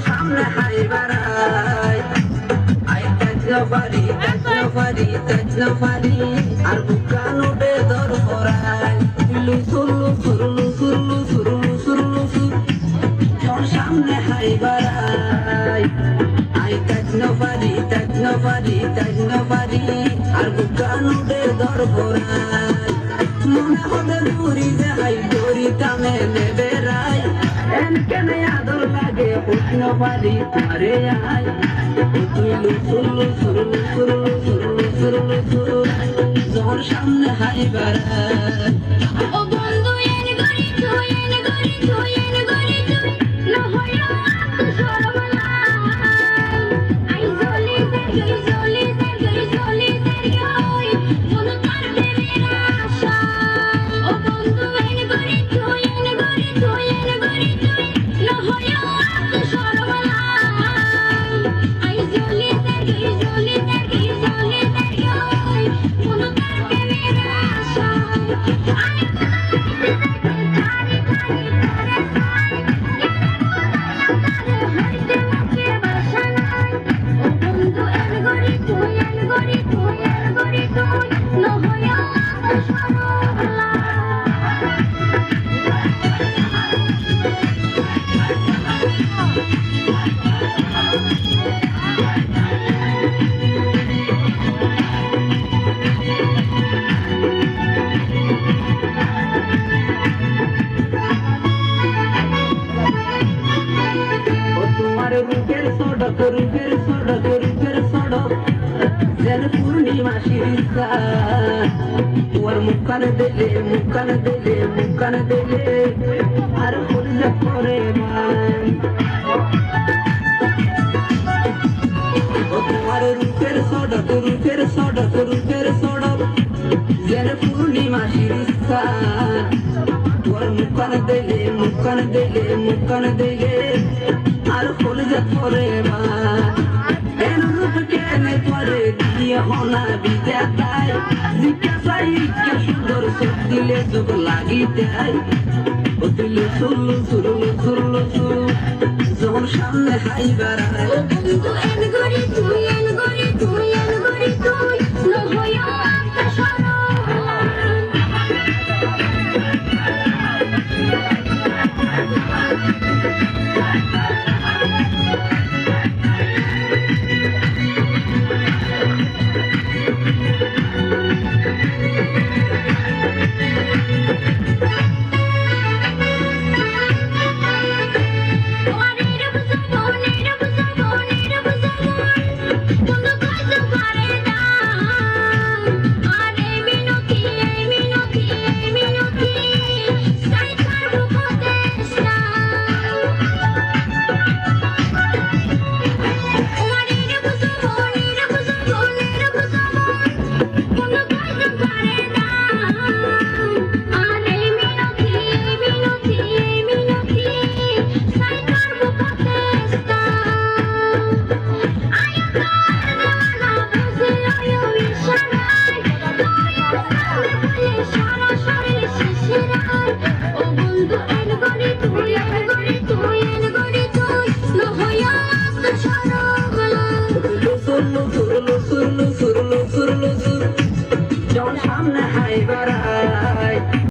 সামনে হাই বাড়াই আই তাজনফারি তাজনফারি তাজনফারি আর বুকান উঠে দর পড়াই লুসুরলু সুরলু সুরলু সুরলু সুরলু সুর জন সামনে হাই বাড়াই আই তাজনফারি তাজনফারি তাজনফারি আর বুকান উঠে দর পড়াই মনে হবে দূরি যাই দড়ি টানে নেবে রাই এন কেন আদর লাগে উঠন পারি আরে আই তুই লুসুরলু সুরলু সুরলু সুরলু সুরলু সুর জন সামনে হাই বাড়াই ও বন্ধু এন গরি তুই এন গরি তুই এন গরি তুই না হইয়া তো শরমলাই আই জলি জলি জলি জলি জলি মন তার প্রেমের আশা ও বন্ধু এন গরি তুই এন গরি তুই এন গরি তুই না হইয়া তো শরমলাই আই জলি জলি জলি জলি জলি মন তার প্রেমের আশা রূপের সড়ক রূপের সড়ক রূপের সড়ক যেন পূর্ণিমা শিরিষা তোর মুখান দিলে মুখান দিলে মুখান দিলে আর ফুল করে মান তোমার রূপের সড়ক রূপের সড়ক রূপের সড়ক যেন পূর্ণিমা শিরিষা তোর মুখান দিলে মুখান দিলে মুখান দিলে আর ফুল পরে এন রূপ কেনে পরে দিয়ে হনা বিজাতাই জিজ্ঞাসাই কে সুন্দর চোখ দিলে চোখ লাগি দেয় ও দিলে সুরলু সুরলু সুরলু সুর যখন সামনে হাই বাড়ায় ও বন্ধু এন গরি তুই এন গরি তুই এন গরি তুই না হইয়া